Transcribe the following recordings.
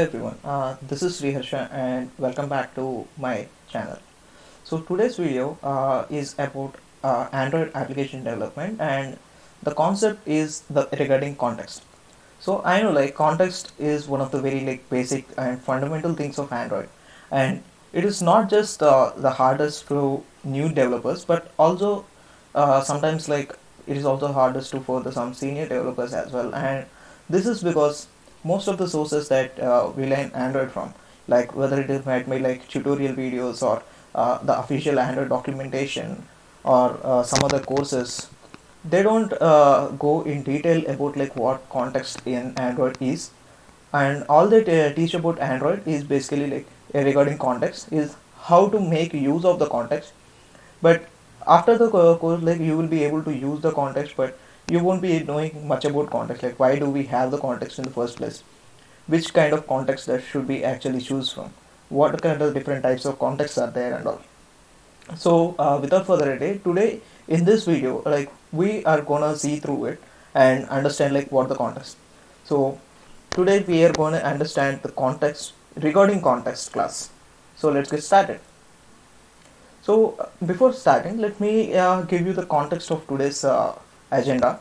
Everyone, this is Sriharsha and welcome back to my channel. So today's video is about Android application development, and the concept is the regarding context. So I know like context is one of the very like basic and fundamental things of Android, and it is not just the hardest for new developers, but also sometimes like it is also hardest to for the some senior developers as well. And this is because most of the sources that we learn Android from, like whether it is might be like tutorial videos or the official Android documentation or some other courses, they don't go in detail about like what context in Android is, and all they teach about Android is basically like regarding context is how to make use of the context. But after the course, like you will be able to use the context, but you won't be knowing much about context, like why do we have the context in the first place, which kind of context that should we actually choose from, what kind of different types of contexts are there and all. So without further ado, today in this video, like we are gonna see through it and understand like what the context. So today we are gonna understand the context regarding context class. So let's get started. So before starting, let me give you the context of today's agenda.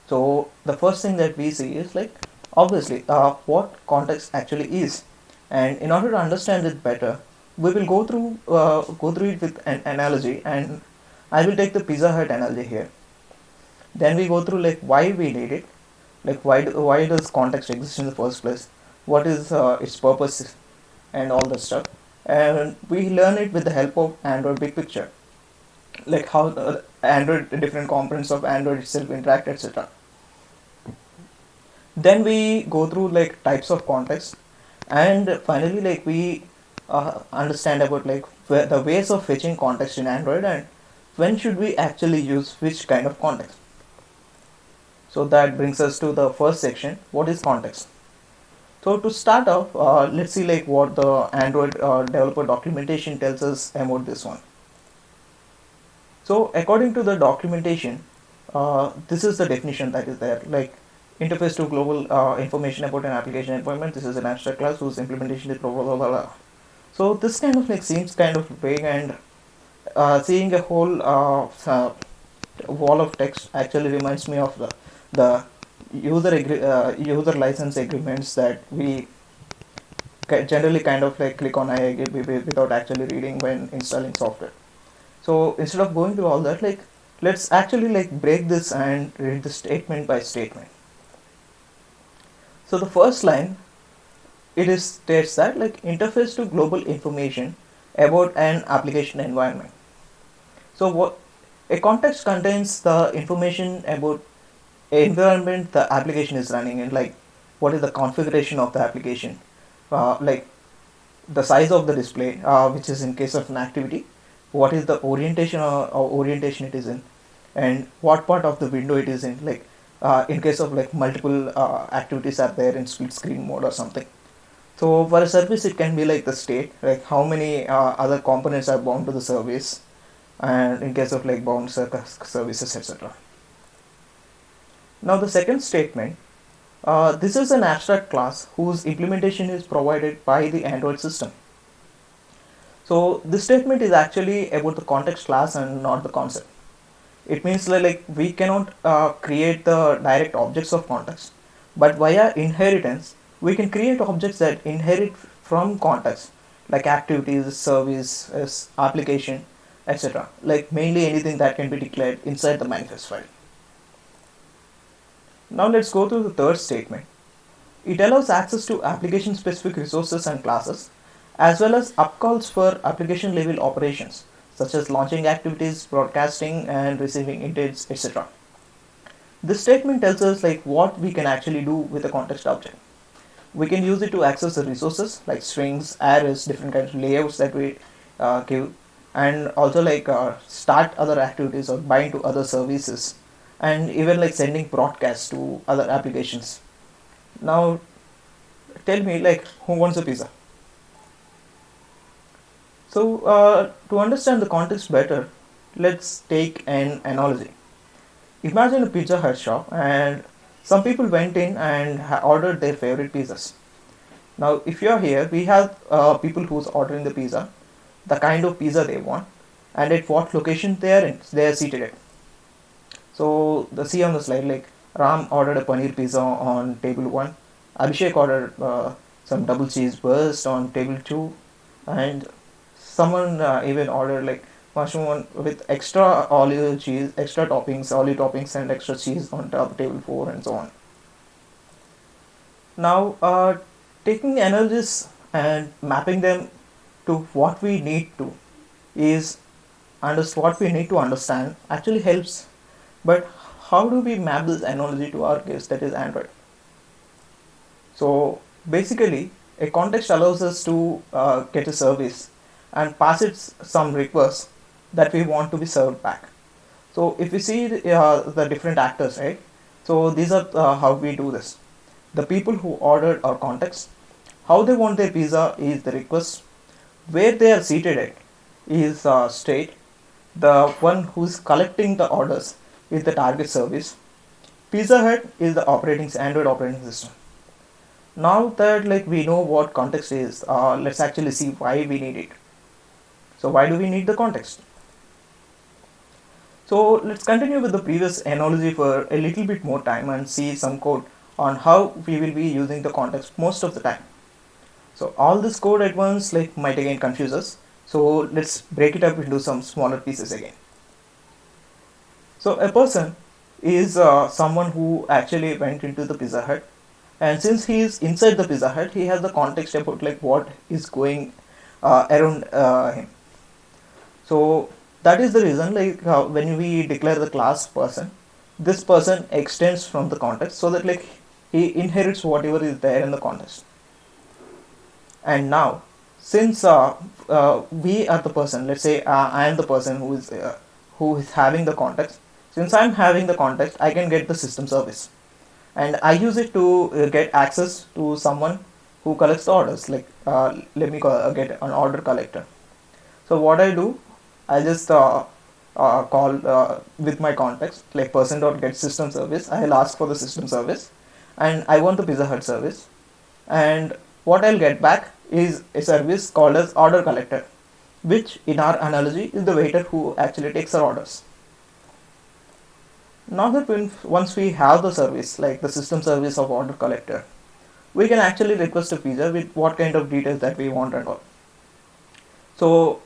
So the first thing that we see is like obviously what context actually is, and in order to understand it better, we will go through it with an analogy, and I will take the Pizza Hut analogy here. Then we go through like why we need it, like why does context exist in the first place, what is its purpose, and all that stuff. And we learn it with the help of Android Big Picture, like how the Android different components of Android itself interact, etc. Then we go through like types of context, and finally like we understand about like the ways of fetching context in Android, and when should we actually use which kind of context. So that brings us to the first section, what is context. So to start off, let's see like what the Android developer documentation tells us about this one. So according to the documentation, this is the definition that is there, like interface to global information about an application environment. This is an abstract class whose implementation is blah blah blah blah. So this kind of like seems kind of vague, and seeing a whole wall of text actually reminds me of the user license agreements that we generally kind of like click on I agree without actually reading when installing software. So instead of going through all that, like let's actually like break this and read the statement by statement. So the first line, it is states that like interface to global information about an application environment. So what a context contains the information about environment the application is running in, like what is the configuration of the application, like the size of the display, which is in case of an activity, what is the orientation or orientation it is in, and what part of the window it is in, like in case of like multiple activities are there in split screen mode or something. So for a service it can be like the state, like how many other components are bound to the service, and in case of like bound services, etc. Now the second statement, this is an abstract class whose implementation is provided by the Android system. So this statement is actually about the context class and not the concept. It means like we cannot create the direct objects of context, but via inheritance we can create objects that inherit from context, like activities, services, application, etc. Like mainly anything that can be declared inside the manifest file. Now let's go to the third statement. It allows access to application specific resources and classes, as well as upcalls for application level operations such as launching activities, broadcasting and receiving intents, etc. This statement tells us like what we can actually do with a context object. We can use it to access the resources like strings, arrays, different kinds of layouts that we give, and also like start other activities or bind to other services, and even like sending broadcasts to other applications. Now tell me like who wants a pizza? So to understand the context better, let's take an analogy. Imagine a Pizza Hut shop, and some people went in and ordered their favorite pizzas. Now if you are here, we have people who's ordering the pizza, the kind of pizza they want, and at what location they are seated at. So the see on the slide, like Ram ordered a paneer pizza on table 1, Abhishek ordered some double cheese burst on table 2, and someone even ordered like mushroom one with extra olive cheese, extra toppings, olive toppings, and extra cheese on top table 4, and so on. Now, taking energies and mapping them to what we need to is what we need to understand actually helps. But how do we map this analogy to our case, that is Android? So basically, a context allows us to get a service and pass it some requests that we want to be served back. So if we see the different actors, right? So these are how we do this. The people who ordered our context, how they want their pizza is the request, where they are seated at is state, the one who's collecting the orders is the target service, Pizza Hut is the Android operating system. Now that like we know what context is, let's actually see why we need it. So why do we need the context? So let's continue with the previous analogy for a little bit more time and see some code on how we will be using the context most of the time. So all this code at once like might again confuse us. So let's break it up into some smaller pieces again. So a person is someone who actually went into the Pizza Hut, and since he is inside the Pizza Hut, he has the context about like what is going around him. So that is the reason like when we declare the class person, this person extends from the context so that like he inherits whatever is there in the context. And now since we are the person, let's say I am the person who is having the context. Since I'm having the context, I can get the system service, and I use it to get access to someone who collects the orders. Like let me get an order collector. So what I do, I just call with my context like person dot get system service. I'll ask for the system service, and I want the Pizza Hut service, and what I'll get back is a service called as order collector, which in our analogy is the waiter who actually takes our orders. Now that once we have the service, like the system service of order collector, we can actually request a pizza with what kind of details that we want and all. So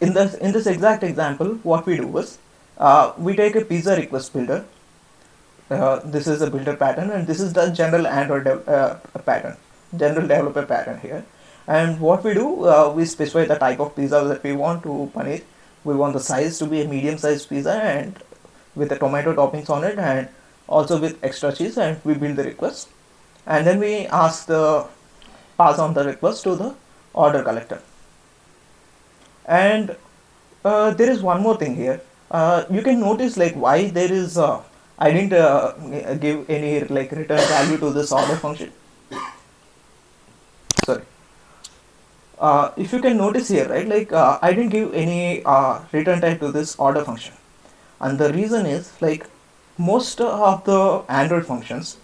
in this exact example, what we do is we take a pizza request builder. This is a builder pattern, and this is the general Android pattern, general developer pattern here. And what we do, we specify the type of pizza that we want to paneer. We want the size to be a medium sized pizza and with the tomato toppings on it, and also with extra cheese, and we build the request, and then we pass on the request to the order collector. And there is one more thing here. You can notice like why there is I didn't give any like return value to this order function. Sorry. If you can notice here, right, like I didn't give any return type to this order function, and the reason is like most of the Android functions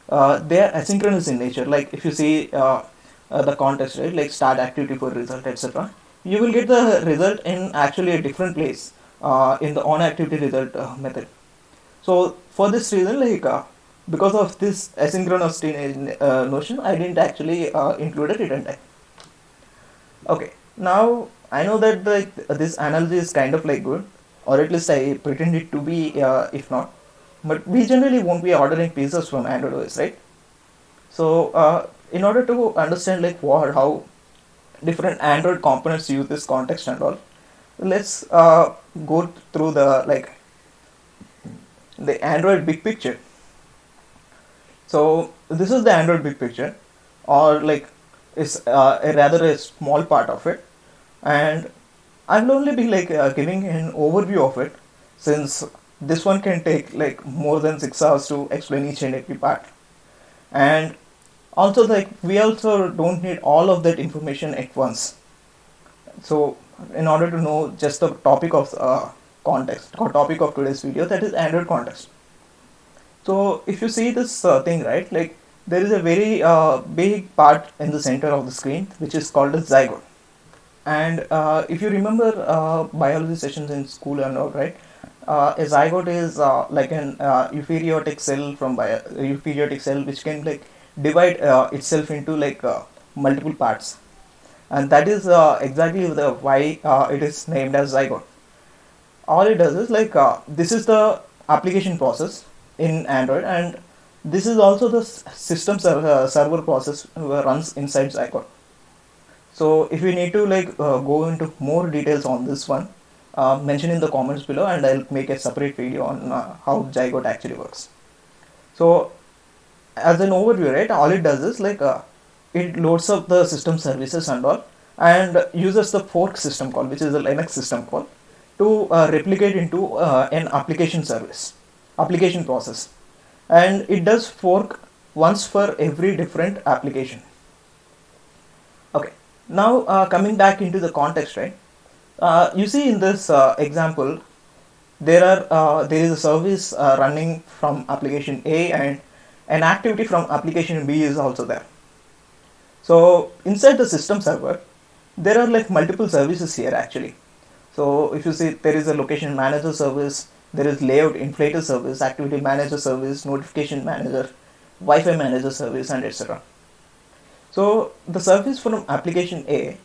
they are asynchronous in nature. Like if you see the context, right, like start activity for result, etc., you will get the result in actually a different place in the on activity result method. So for this reason, like because of this asynchronous notion, I didn't actually include a return type. Okay, now I know that this analogy is kind of like good, or at least I pretend it to be, if not. But we generally won't be ordering pizzas from Android OS, right? So in order to understand like how different Android components use this context and all, let's go through the Android big picture. So this is the Android big picture, or like is a rather a small part of it, and I will only be like giving an overview of it, since this one can take like more than 6 hours to explain each and every part. And also like we also don't need all of that information at once. So in order to know just the topic of context or topic of today's video, that is Android context. So if you see this thing, right, like there is a very big part in the center of the screen which is called a zygote. And if you remember biology sessions in school and all, right, a zygote is like an eukaryotic cell eukaryotic cell which can like divide itself into like multiple parts, and that is exactly the why it is named as zygote. All it does is like this is the application process in Android, and this is also the server process runs inside zygote. So if you need to like go into more details on this one, mention in the comments below, and I'll make a separate video on how zygote actually works. So as an overview, right, all it does is like it loads up the system services and all, and uses the fork system call, which is a Linux system call, to replicate into an application process, and it does fork once for every different application. Okay, now coming back into the context, right, you see in this example there is a service running from application A, and an activity from application B is also there. So inside the system server there are like multiple services here actually. So if you see, there is a location manager service, there is layout inflator service, activity manager service, notification manager, Wi-Fi manager service, and etc. So the service from application A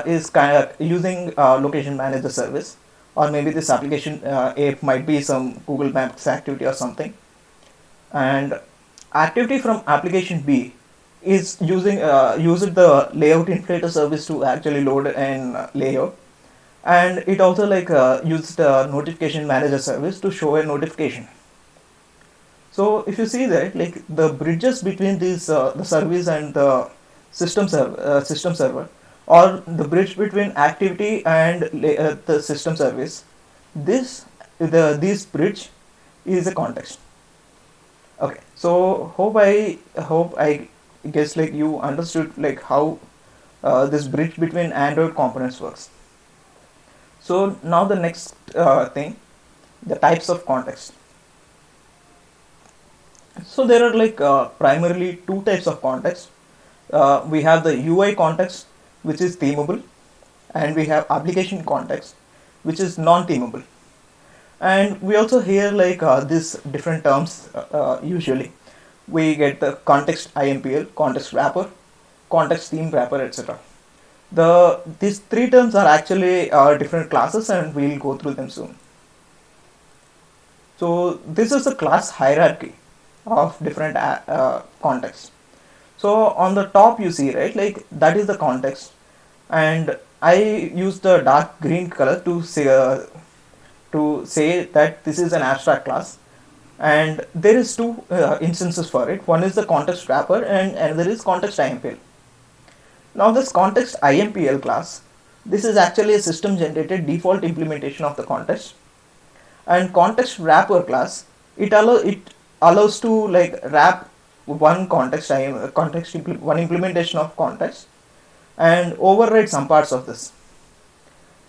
is kind of using location manager service, or maybe this application A might be some Google Maps activity or something, and activity from application B is using the layout inflator service to actually load an layout, and it also like used the notification manager service to show a notification. So if you see that, like the bridges between these the service and the system server, or the bridge between activity and the system service, this bridge is a context. Okay, so hope I guess like you understood like how this bridge between Android components works. So now the next thing, the types of context. So there are like primarily two types of context. We have the UI context, which is themable, and we have application context, which is non-themable. And we also hear like these different terms usually. We get the context IMPL, context wrapper, context theme wrapper, etc. These three terms are actually different classes, and we'll go through them soon. So this is a class hierarchy of different contexts. So on the top you see, right, like that is the context, and I use the dark green color to say that this is an abstract class, and there is two instances for it. One is the context wrapper, and another is context IMPL. Now this context IMPL class, this is actually a system generated default implementation of the context, and context wrapper class, it allows to like wrap one one implementation of context and override some parts of this.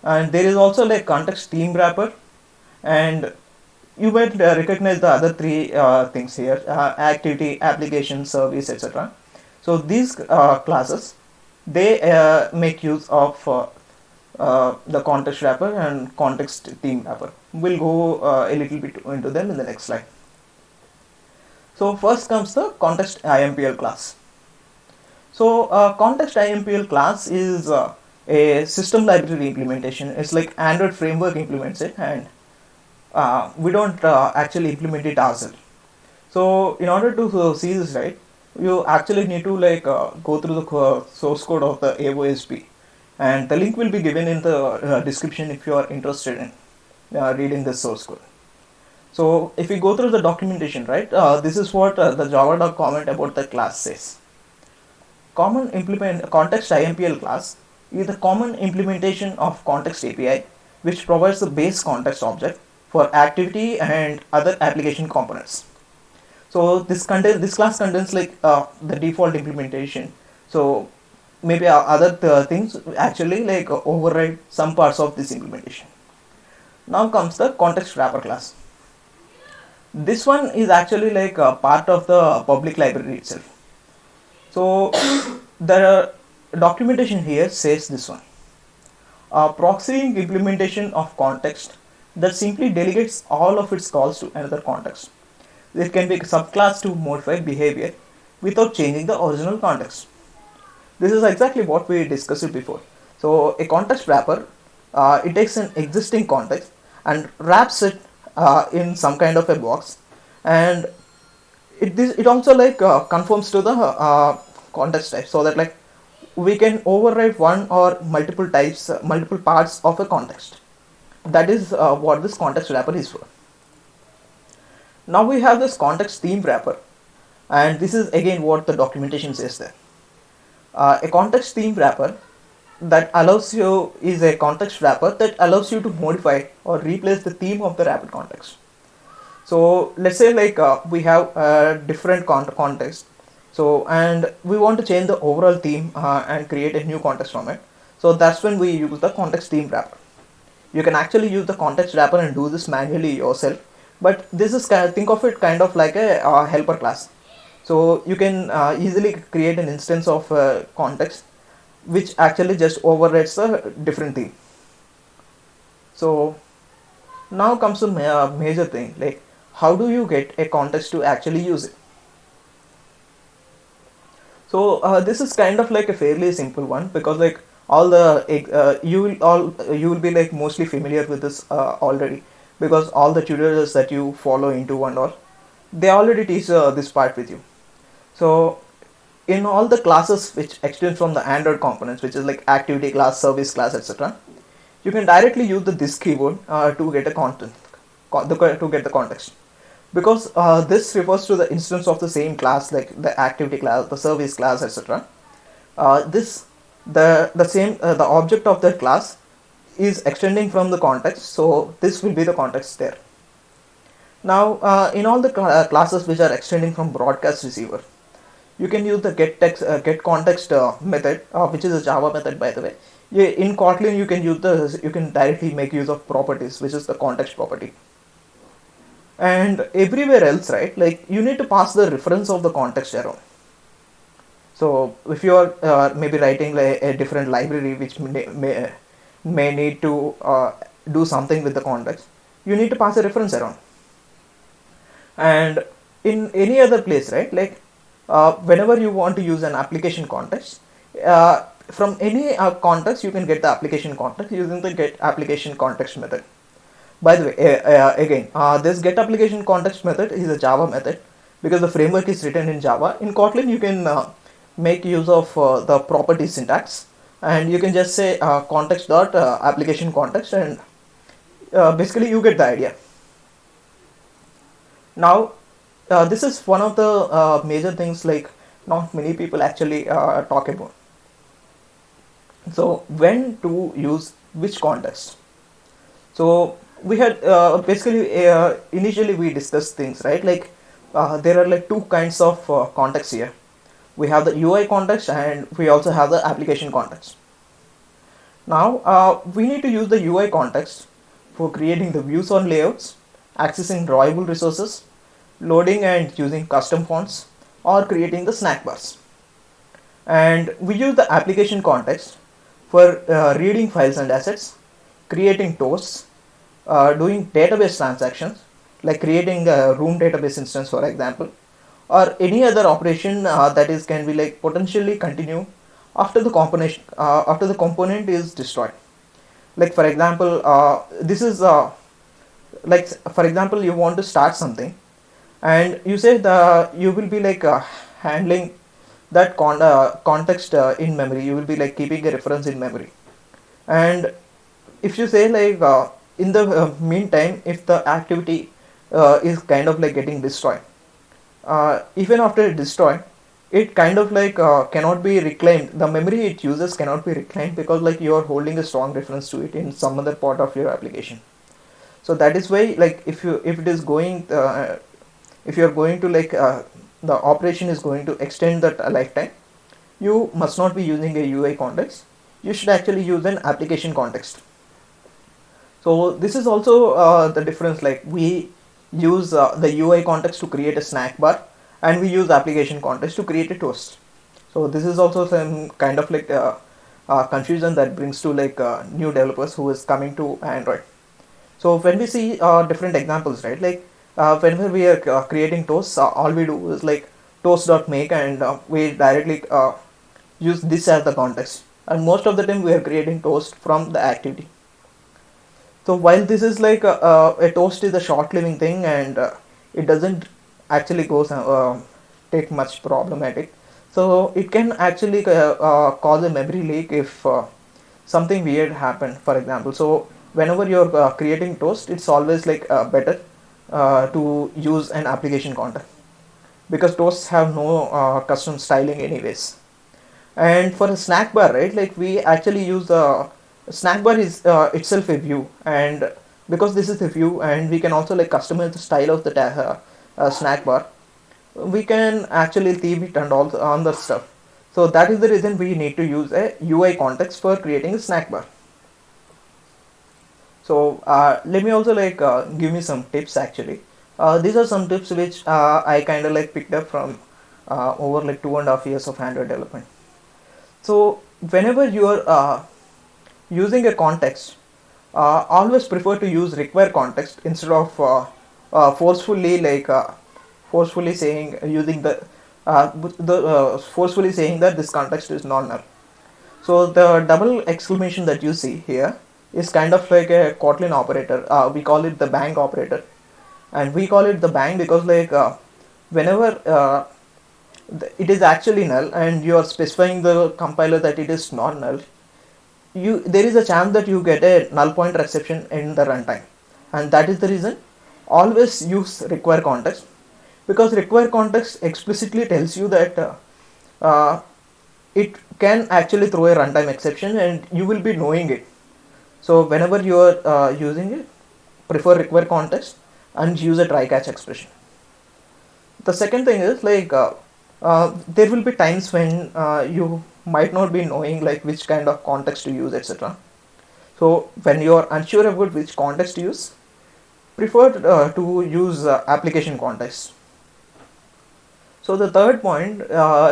And there is also like context theme wrapper, and you might recognize the other three things here: activity, application, service, etc. So these classes, they make use of the context wrapper and context theme wrapper. We'll go a little bit into them in the next slide. So first comes the context IMPL class. So context IMPL class is a system library implementation. It's like Android framework implements it, and we don't actually implement it ourselves. So in order to see this, right, you actually need to like go through the source code of the AOSP, and the link will be given in the description if you are interested in reading this source code. So if we go through the documentation, right, this is what the java.doc comment about the class says. Context IMPL class is the common implementation of context API, which provides the base context object for activity and other application components. So this class contains like the default implementation. So maybe other things actually like override some parts of this implementation. Now comes the context wrapper class. This one is actually like a part of the public library itself. So the documentation here says this one. A proxying implementation of context that simply delegates all of its calls to another context. It can be a subclass to modify behavior without changing the original context. This is exactly what we discussed before. So a context wrapper, it takes an existing context and wraps it in some kind of a box, and it also like conforms to the context type, so that like we can override one or multiple types, multiple parts of a context. That is what this context wrapper is for. Now we have this context theme wrapper, and this is again what the documentation says there. A context theme wrapper that allows you is a context wrapper that allows you to modify or replace the theme of the wrapped context. So let's say like we have a different context, so and we want to change the overall theme and create a new context from it. So that's when we use the context theme wrapper. You can actually use the context wrapper and do this manually yourself, but this is think of it kind of like a helper class. So you can easily create an instance of context which actually just overrides a different theme. So now comes the major thing, like how do you get a context to actually use it? So this is kind of like a fairly simple one, because like all the you will be like mostly familiar with this already, because all the tutorials that you follow into and all, they already teach this part with you. So in all the classes which extend from the Android components, which is like activity class, service class, etc., you can directly use the this keyword to get a to get the context, because this refers to the instance of the same class, like the activity class, the service class, etc. This the same the object of that class is extending from the context, so this will be the context there. Now in all the classes which are extending from broadcast receiver, you can use the get context method, which is a Java method, by the way. In Kotlin you can use you can directly make use of properties, which is the context property. And everywhere else, right, like you need to pass the reference of the context around. So if you are maybe writing like a different library which may need to do something with the context, you need to pass a reference around. And in any other place, right, like whenever you want to use an application context, from any context you can get the application context using the get application context method. By the way, again, this get application context method is a Java method, because the framework is written in Java. In Kotlin, you can make use of the property syntax, and you can just say context dot application context, and basically you get the idea. Now, this is one of the major things like not many people actually talk about. So when to use which context? So we had basically initially we discussed things, right, like there are like two kinds of context here. We have the UI context and we also have the application context. Now we need to use the UI context for creating the views on layouts, accessing drawable resources, loading and using custom fonts, or creating the snack bars. And we use the application context for reading files and assets, creating toasts, doing database transactions, like creating a room database instance, for example, or any other operation that is can be like potentially continue after the component is destroyed. Like for example, this is like for example, you want to start something, and you say you will be like handling that context in memory. You will be like keeping a reference in memory, and if you say like in the meantime, if the activity is kind of like getting destroyed, even after it destroyed, it kind of like cannot be reclaimed. The memory it uses cannot be reclaimed, because like you are holding a strong reference to it in some other part of your application. So that is why, like if it is going if you are going to like the operation is going to extend that lifetime, you must not be using a UI context. You should actually use an application context. So this is also the difference, like we use the UI context to create a snack bar, and we use application context to create a toast. So this is also some kind of like confusion that brings to like new developers who is coming to Android. So when we see different examples, right, like whenever we are creating toasts, all we do is like toast.make, and we directly use this as the context, and most of the time we are creating toast from the activity. So while this is like a toast is a short living thing, and it doesn't actually take much problematic. So it can actually cause a memory leak if something weird happened, for example. So whenever you're creating toast, it's always like better to use an application content, because toasts have no custom styling anyways. And for a snack bar, right, like we actually use a snack bar is itself a view, and because this is a view and we can also like customize the style of the snack bar, we can actually theme it and all on the stuff. So that is the reason we need to use a UI context for creating a snack bar. So let me also like give me some tips actually. These are some tips which I kind of like picked up from over like 2.5 years of Android development. So whenever you are using a context, always prefer to use require context instead of forcefully saying using forcefully saying that this context is non-null. So the double exclamation that you see here is kind of like a Kotlin operator. We call it the bang operator, and we call it the bang because like whenever it is actually null and you are specifying the compiler that it is not null, there is a chance that you get a null pointer exception in the runtime, and that is the reason always use require context, because require context explicitly tells you that uh, it can actually throw a runtime exception and you will be knowing it. So whenever you are using it, prefer require context and use a try catch expression. The second thing is like there will be times when you might not be knowing like which kind of context to use, etc. So when you are unsure about which context to use, prefer to use application context. So the third point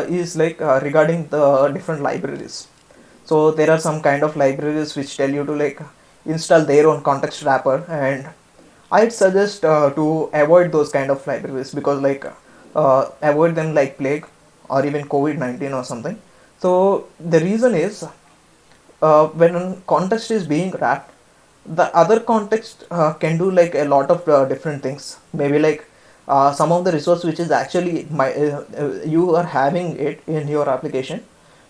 is like regarding the different libraries. So there are some kind of libraries which tell you to like install their own context wrapper, and I'd suggest to avoid those kind of libraries, because like avoid them like plague, or even COVID-19 or something. So the reason is when context is being wrapped, the other context can do like a lot of different things. Maybe like some of the resource which is actually you are having it in your application,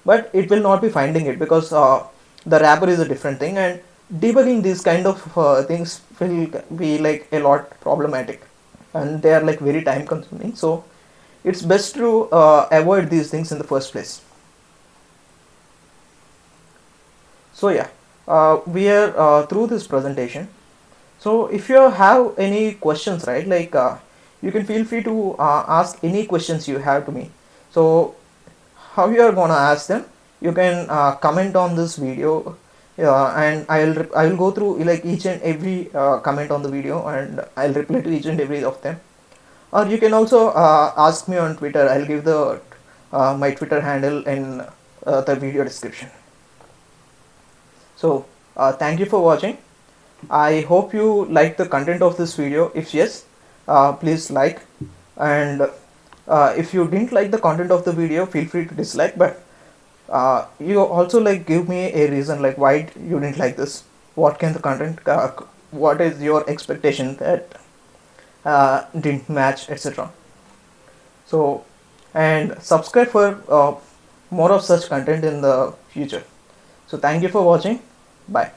but it will not be finding it because the wrapper is a different thing, and debugging these kind of things will be like a lot problematic, and they are like very time consuming. So it's best to avoid these things in the first place. So yeah, we are through this presentation. So if you have any questions, right, like you can feel free to ask any questions you have to me. So how you are gonna ask them? You can comment on this video, and I will go through like each and every comment on the video, and I'll reply to each and every of them. Or you can also ask me on Twitter. I'll give the my Twitter handle in the video description. So thank you for watching. I hope you like the content of this video. If yes, please like, and if you didn't like the content of the video, feel free to dislike, but you also like give me a reason like why you didn't like this, what can the content what is your expectation that didn't match, etc. So, and subscribe for more of such content in the future. So thank you for watching. Bye.